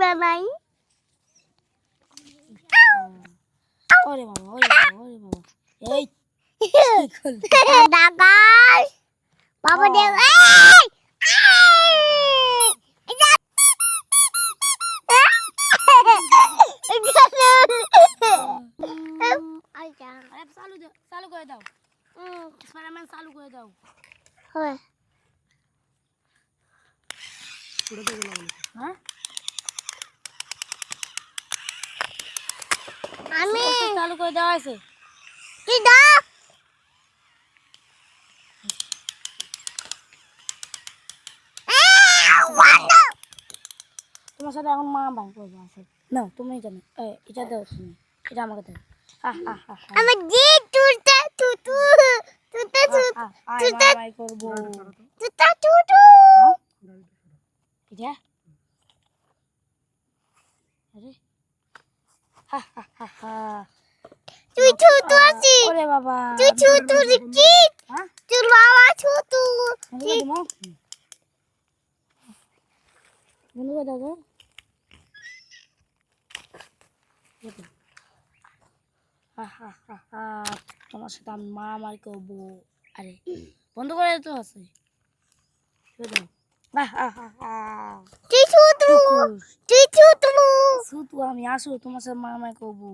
ঘোড়া নাই। ওরে বাবা ওরে বাবা ওরে বাবা এই ডাকাল বাবা দেখ চালু করে দাও স্পাইডারম্যান চালু করে দাও হ্যাঁ আমি চালু করে দেওয়া আছে কি দাও তোমার সাথে এখন মা বাই করবো আছে না তুমি জানো এটা দাও তুমি এটা আমাকে দাও আমি জি তুলতে তুতু তুতু তুতু বাই করবো তুতু তুতু এটা আরে তুই ছোট আছিস ওরে বাবা তুই ছোট কি তুই বাবা ছোট বন্ধু করে দাও তোমার সাথে আমি মারামারি করবো আরে বন্ধ করে তো আছে তুই ছোট শুধু আমি আসো তোমার সাথে মারামারি করবো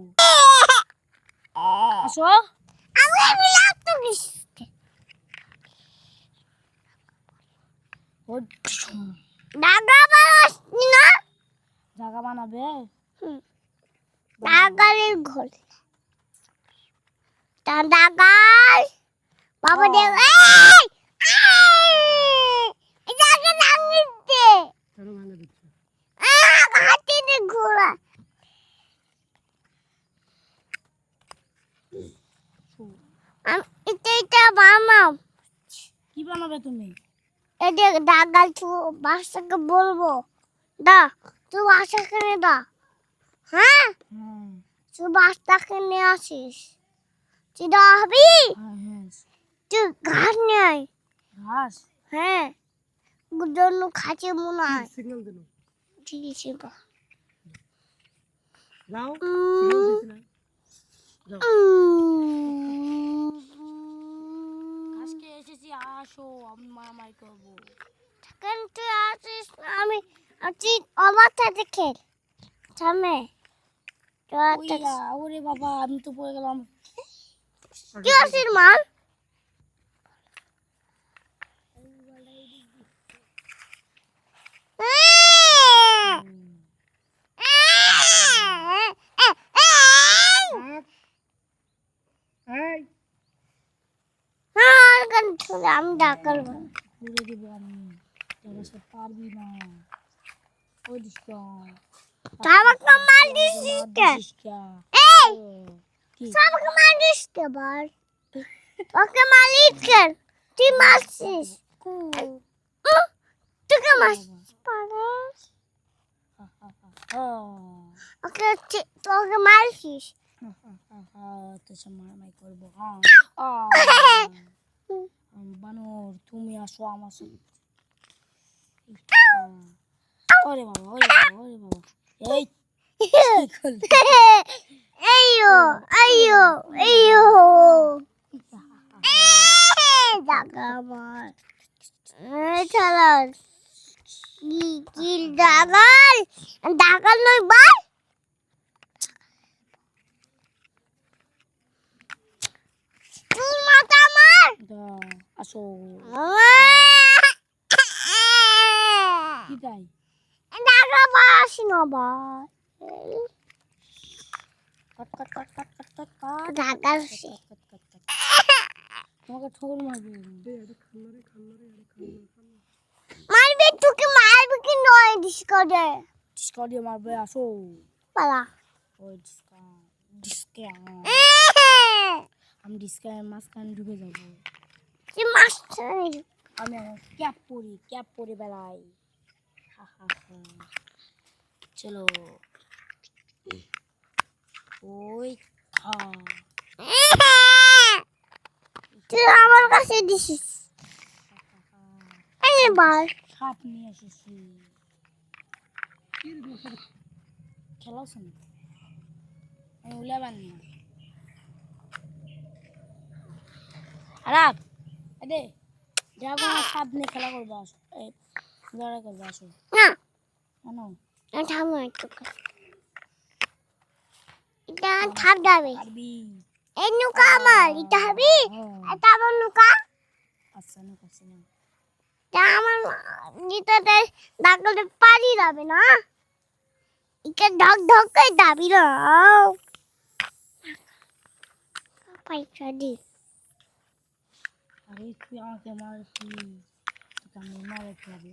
আসো আমি লাগতো দাদা বাস না জায়গা বানাবে দাগালের ঘর দাগাল বাবা দেখ এই জায়গা ভাঙিতে কেন ভাঙা দিচ্ছে হাতিতে ঘোড়া এটা বানাও কি বানাবে তুমি এটা দাগাল বাসাকে বলবো দা তুই বাসাকে নে দা হ্যাঁ তুই বাসটাকে নিয়ে আসিস তুই দাবি তুই ঘাস নিয়ে আয় ঘাস হ্যাঁ জন্য খাচ্ছে মনে হয় সিগন্যাল দিল ঠিক আছে যাও সিগন্যাল দিছ না আজকে এসেছি আসো আমি মারামারি করবো কিন্তু আসিস আমি তুই আমার সাথে খেল সামনে ওরে বাবা আমি তো পড়ে গেলাম কি আসিস মাল আমি ডাকাল ঘুরে দেবো আমি তোরা সব পারবি না ওই দিসটা আমাকে মার দিছিস কেন এই আমাকে মার দিস কে বার ওকে মালিক কেন তুই মারছিস তোকে মারছিস পারিস ওকে তোকে মারছিস তোর সাথে মারামারি করবো বানর তুমি আসো আমার সাথে ওরে বাবা ওরে বাবা ওরে বাবা এই আইয়ো আইয়ো আইয়ো জাগা আমার চালাস কি দাগাল দাগাল নয় বার তোর মাথা আমার আসো কি তাই দাগা বাস না বার কাট কাট কাট কাট কাট কাট কাট দাগাল তোমাকে ঠোকর মারবে মারবে তোকে মারবে কি নয় ডিসকর্ডে ডিসকাউন্ট মারবে আসো পালা ওই ডিসকাউন্ট আমি ডিসকাউন্ট মাঝখানে ঢুকে যাবো কি মাস্টার আমি আমার ক্যাপ পরে বেড়াই চলো ওই তুই আমার কাছে দিছিস এবার সাপ নিয়ে এসেছি খেলাও শোনো আমি উলে বানি না আরাপ এদে যাবো না সাপ নিয়ে খেলা করবো আসো এই লড়াই করবো আসো না কেন থামো একটু এটা থাপ যাবে পারবি এই নুকা আমার এটা হবি এটা আমার নুকা আচ্ছা না করছি না এটা আমার নিতে ডাকলে পারি যাবে না এটা ঢক ঢক করে যাবি না পয়সা দি আরে তুই আমাকে মারছি তোকে আমি মারে ফেলবো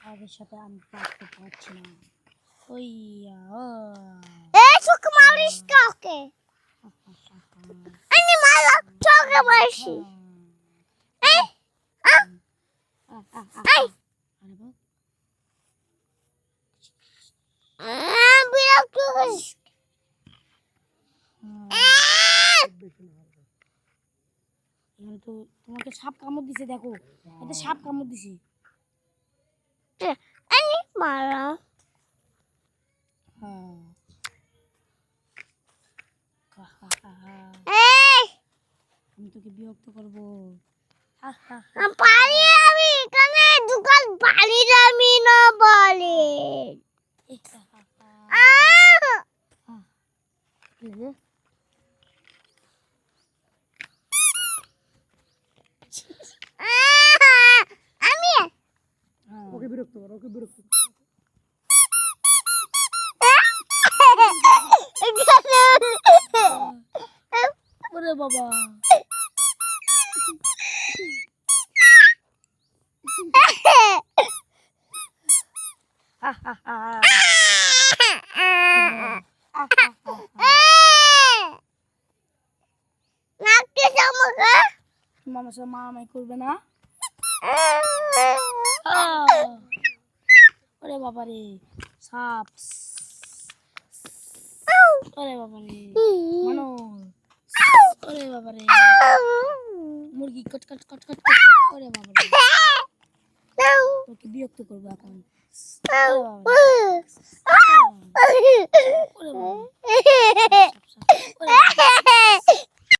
আগের সাথে আমি পারতে পারছি না ওই এই চোখ মারিস কাকে আমি মারা চোখে মারছি এই এই বিরক্ত করিস এখানে তো তোমাকে সাপ কামড় দিছে দেখো এতে সাপ কামড় দিছে আমি মারা এই আমি তোকে বিরক্ত করবো পারি আমি এখানে দোকান পারি আমি না বলে আমি ওকে বিরক্ত কর ওকে বিরক্ত কর ওরে বাবা নাকি জামাকা মামা সব মামাই করবে না ওরে বাবা রে সাপ ওরে বাবা রে মানো ওরে বাবা রে মুরগি কট কট কট কট কট ওরে বাবা রে তোকে বিরক্ত করবো এখন ওরে বাবা রে। ওরে বাবা রে।